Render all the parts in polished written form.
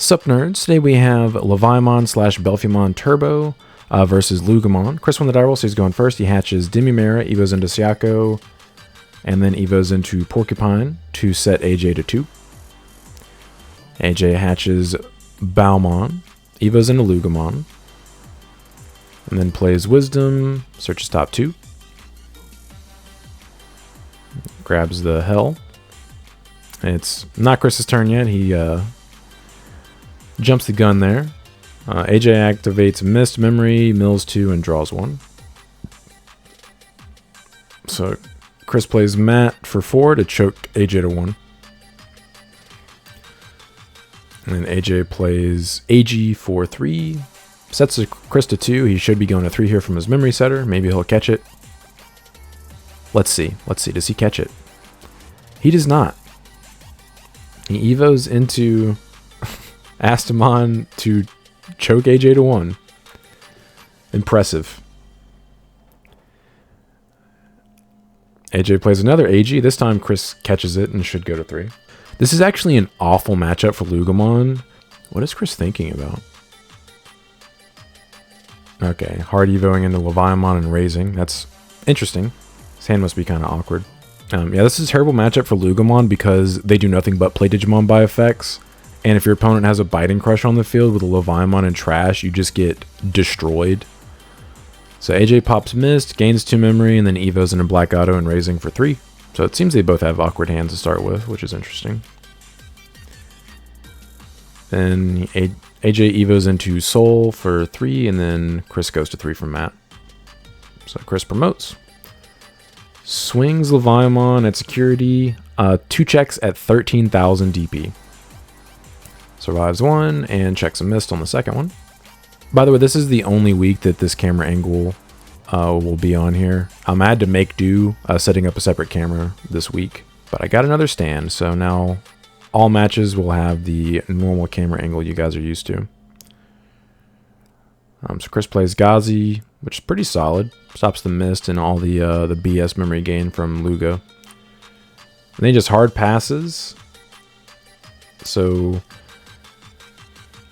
Sup nerds, today we have Leviamon slash Belphemon Turbo versus Loogamon. Chris won the die roll, so he's going first. He hatches Dimimera, evos into Siako, and then evos into Porcupine to set AJ to 2. AJ hatches Belphemon, evos into Loogamon, and then plays Wisdom, searches top 2. Grabs the Hell. It's not Chris's turn yet. He jumps the gun there. AJ activates Mist, Memory, mills 2, and draws 1. So Chris plays Matt for 4 to choke AJ to 1. And then AJ plays AG for 3. Sets Chris to 2. He should be going to 3 here from his memory setter. Maybe he'll catch it. Let's see. Does he catch it? He does not. He evos into Astamon to choke AJ to 1. Impressive. AJ plays another AG. This time Chris catches it and should go to 3. This is actually an awful matchup for Loogamon. What is Chris thinking about? Okay, hard evoing into Leviamon and raising. That's interesting. His hand must be kind of awkward. Yeah, this is a terrible matchup for Loogamon because they do nothing but play Digimon by effects. And if your opponent has a Biting Crush on the field with a Leviamon and Trash, you just get destroyed. So AJ pops Mist, gains 2 memory, and then evos into Black Auto and raising for 3. So it seems they both have awkward hands to start with, which is interesting. Then AJ evos into Soul for 3, and then Chris goes to 3 from Matt. So Chris promotes. Swings Leviamon at security, 2 checks at 13,000 DP. Survives 1 and checks a Mist on the second one. By the way, this is the only week that this camera angle will be on here. I had to make do setting up a separate camera this week, but I got another stand, so now all matches will have the normal camera angle you guys are used to. So Chris plays Gazi, which is pretty solid. Stops the Mist and all the BS memory gain from Luga. And then he just hard passes. So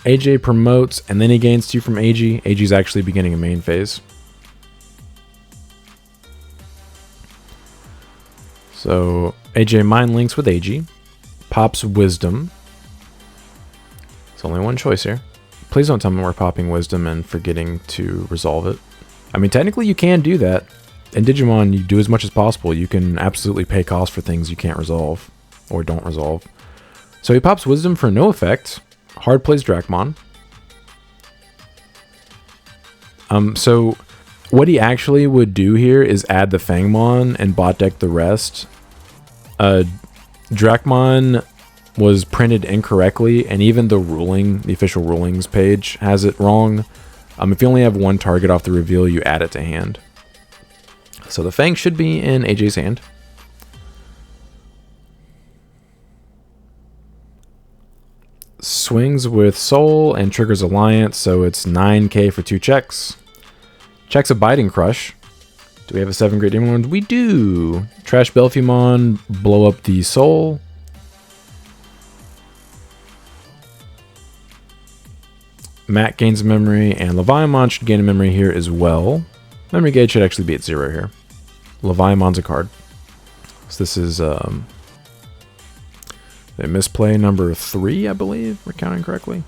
AJ promotes, and then he gains 2 from AG. AG's actually beginning a main phase. So AJ mind links with AG. Pops Wisdom. It's only one choice here. Please don't tell me we're popping Wisdom and forgetting to resolve it. I mean, technically you can do that. In Digimon, you do as much as possible. You can absolutely pay cost for things you can't resolve or don't resolve. So he pops Wisdom for no effect. Hard plays Dracmon. So what he actually would do here is add the Fangmon and bot deck the rest. Dracmon was printed incorrectly, and even the official rulings page has it wrong. If you only have one target off the reveal, you add it to hand. So the Fang should be in AJ's hand. Swings with Soul and triggers Alliance, so it's 9k for 2 checks. Checks a Biting Crush. Do we have a 7 Great Demon? We do! Trash Belphemon, blow up the Soul. Matt gains a memory, and Leviamon should gain a memory here as well. Memory gauge should actually be at 0 here. Leviamon's a card. So this is a misplay number 3, I believe, we're counting correctly.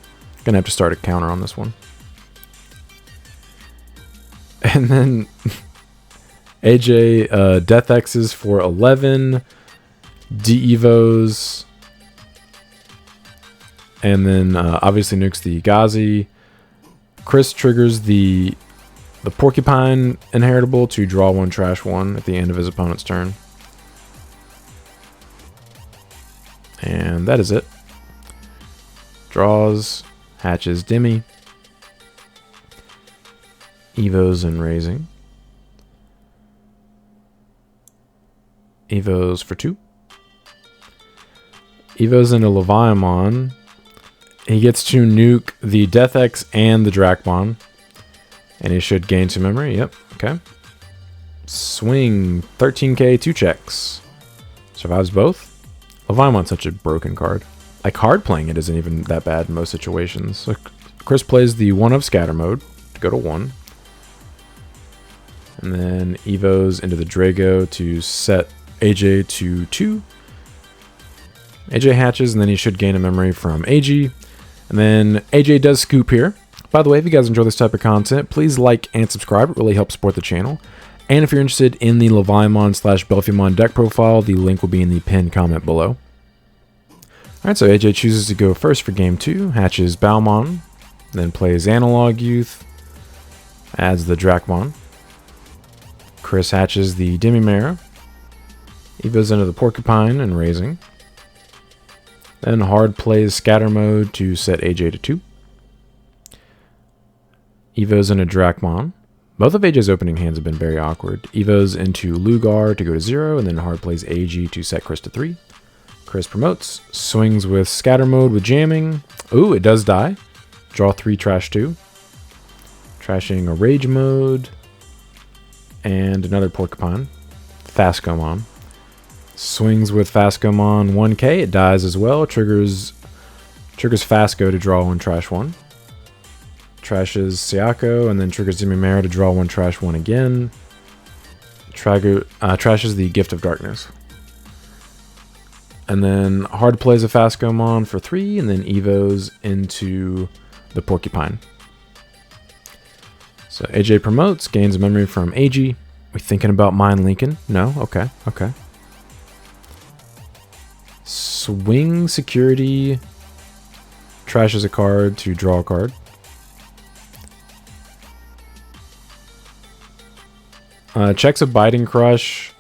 Gonna have to start a counter on this one. And then AJ Death X's for 11, de-evos, and then obviously nukes the Gazi. Chris triggers the Porcupine inheritable to draw 1, trash 1 at the end of his opponent's turn. And that is it. Draws, hatches Dimmy, evos and raising. Evos for 2. Evos into Leviamon. He gets to nuke the Death X and the Dracmon. And he should gain 2 memory. Yep, okay. Swing, 13k, 2 checks. Survives both. Leviamon's such a broken card. like hard playing it isn't even that bad in most situations. So Chris plays the 1 of scatter mode to go to 1. And then Evos into the Drago to set AJ to 2. AJ hatches, and then he should gain a memory from AG. And then AJ does scoop here. By the way, if you guys enjoy this type of content, please like and subscribe. It really helps support the channel. And if you're interested in the Leviamon / Belphemon deck profile, the link will be in the pinned comment below. Alright, so AJ chooses to go first for game 2, hatches Belphemon, then plays Analog Youth, adds the Drakmon. Chris hatches the Demimera, Evos into the Porcupine and raising. Then Hard plays Scatter Mode to set AJ to 2. Evos into Drakmon. Both of AJ's opening hands have been very awkward. Evos into Lugar to go to 0, and then Hard plays AG to set Chris to 3. Chris promotes, swings with Scatter Mode with jamming. Ooh, it does die. Draw 3, trash 2. Trashing a Rage Mode. And another Porcupine. Fascomon. Swings with Fascomon 1k, it dies as well. Triggers Fasco to draw 1, trash 1. Trashes Sayako, and then triggers Demimera to draw 1, trash 1 again. Trashes the Gift of Darkness. And then Hard plays a Fascomon for 3, and then Evos into the Porcupine. So AJ promotes, gains a memory from AG. We thinking about Mind Lincoln? No? Okay, okay. Swing Security. Trashes a card to draw a card. Checks a Biting Crush.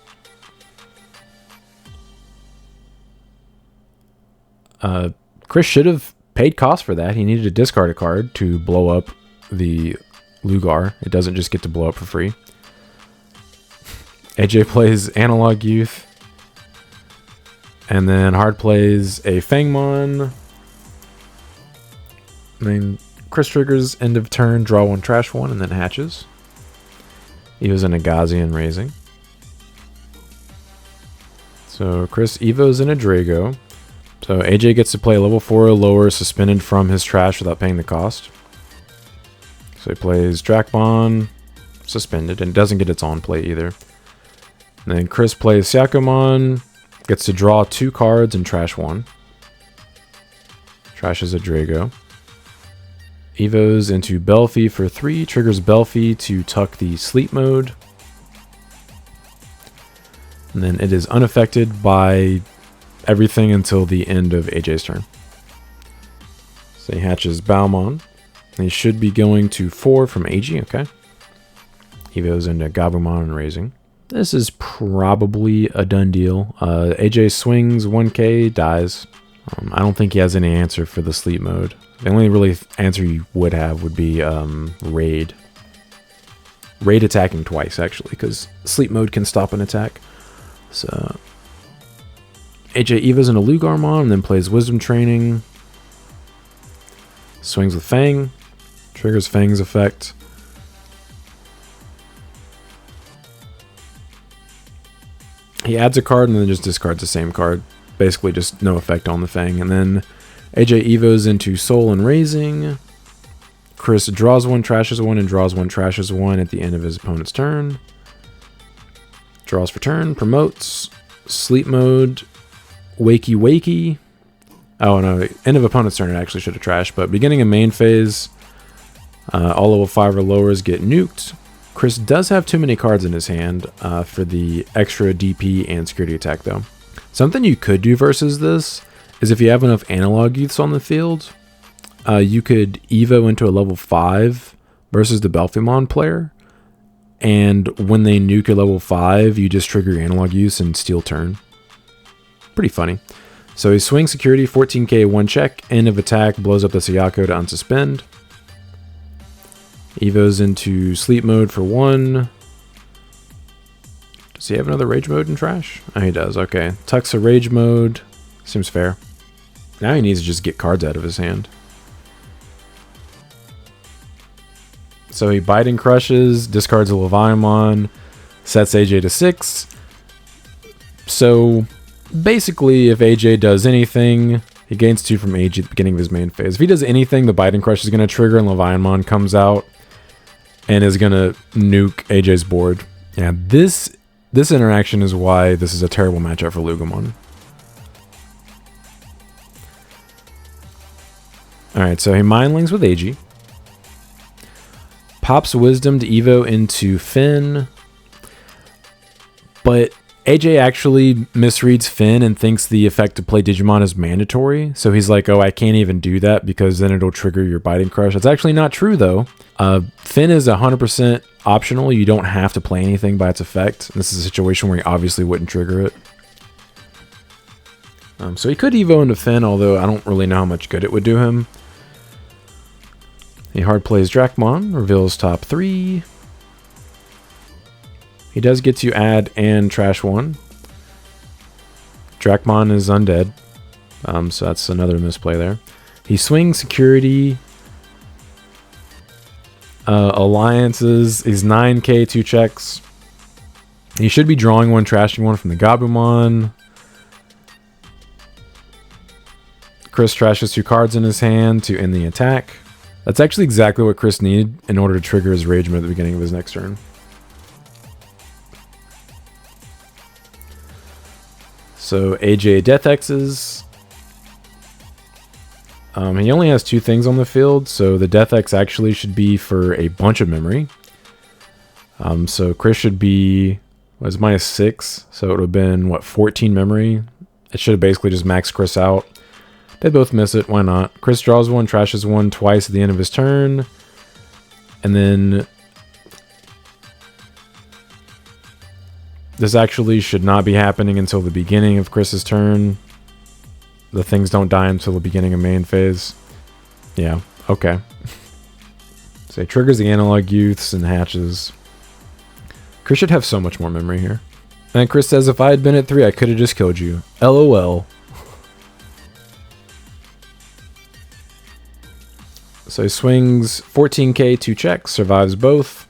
Chris should have paid cost for that. He needed to discard a card to blow up the Lugar. It doesn't just get to blow up for free. AJ plays Analog Youth. And then Hard plays a Fangmon. And then Chris triggers end of turn, draw 1, trash 1, and then hatches. He was in a Gazian raising. So Chris Evos in a Drago. So AJ gets to play level 4 or lower, suspended from his trash without paying the cost. So he plays Drakmon, suspended, and doesn't get its on play either. And then Chris plays Syakomon, gets to draw 2 cards and trash 1. Trashes a Drago. Evos into Belphi for 3, triggers Belphi to tuck the sleep mode. And then it is unaffected by everything until the end of AJ's turn. So he hatches Belphemon. And he should be going to 4 from AG, okay. Evos into Gabumon and raising. This is probably a done deal. AJ swings 1k, dies. I don't think he has any answer for the sleep mode. The only really answer you would have would be raid. Raid attacking twice, actually, because sleep mode can stop an attack. So AJ Evos into Lugarmon, and then plays Wisdom Training. Swings with Fang. Triggers Fang's effect. He adds a card and then just discards the same card. Basically just no effect on the Fang. And then AJ Evos into Soul and Raising. Chris draws 1, trashes 1, and draws 1, trashes 1 at the end of his opponent's turn. Draws for turn, promotes, sleep mode, wakey wakey. Oh no, end of opponent's turn it actually should have trashed, but beginning of main phase, all level 5 or lowers get nuked. Chris does have too many cards in his hand for the extra DP and security attack though. Something you could do versus this is if you have enough Analog Youths on the field, you could Evo into a level 5 versus the Belphemon player, and when they nuke a level 5, you just trigger your Analog Youths and steal turn. Pretty funny. So he swings security, 14k, 1 check, end of attack, blows up the Sayako to unsuspend. Evos into sleep mode for 1. Does he have another rage mode in trash? Oh, he does, okay. Tucks a rage mode, seems fair. Now he needs to just get cards out of his hand. So he Biting Crushes, discards a Leviamon, sets AJ to 6. So basically, if AJ does anything, He gains 2 from AG at the beginning of his main phase. If he does anything, the Biting Crush is going to trigger and Leviamon comes out and is going to nuke AJ's board. Yeah, this interaction is why this is a terrible matchup for Loogamon. Alright, so he Mindlings with AG. Pops Wisdom to Evo into Finn. But AJ actually misreads Finn and thinks the effect to play Digimon is mandatory. So he's like, oh, I can't even do that because then it'll trigger your Biting Crush. That's actually not true, though. Finn is 100% optional. You don't have to play anything by its effect. This is a situation where he obviously wouldn't trigger it. So he could Evo into Finn, although I don't really know how much good it would do him. He hard plays Drakmon, reveals top 3. He does get to add and trash 1. Drakmon is undead, so that's another misplay there. He swings security. Alliances is 9k, 2 checks. He should be drawing 1, trashing 1 from the Gabumon. Chris trashes 2 cards in his hand to end the attack. That's actually exactly what Chris needed in order to trigger his Rage Mode at the beginning of his next turn. So AJ Death X's. He only has 2 things on the field, so the Death X actually should be for a bunch of memory. So Chris should be, was -6, so it would have been, what, 14 memory? It should have basically just maxed Chris out. They both miss it, why not? Chris draws 1, trashes 1 twice at the end of his turn. And then this actually should not be happening until the beginning of Chris's turn. The things don't die until the beginning of main phase. Yeah, okay. So he triggers the Analog Youths and hatches. Chris should have so much more memory here. And Chris says, if I had been at 3, I could have just killed you. LOL. So he swings 14k, 2 checks, survives both.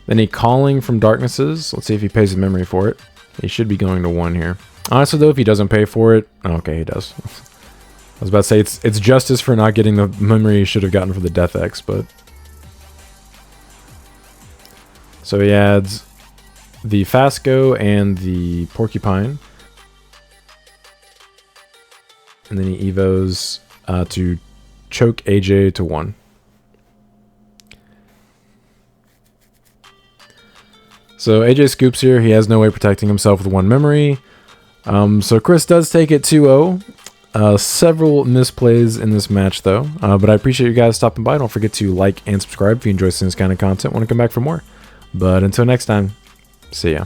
Then he Calling from Darknesses. Let's see if he pays the memory for it. He should be going to 1 here. Honestly, though, if he doesn't pay for it... Okay, he does. I was about to say, it's justice for not getting the memory he should have gotten for the Death X, but... So he adds the Fasco and the Porcupine. And then he Evos to choke AJ to 1. So AJ scoops here. He has no way protecting himself with 1 memory. So Chris does take it 2-0. Several misplays in this match, though. But I appreciate you guys stopping by. Don't forget to like and subscribe if you enjoy seeing this kind of content. Want to come back for more. But until next time, see ya.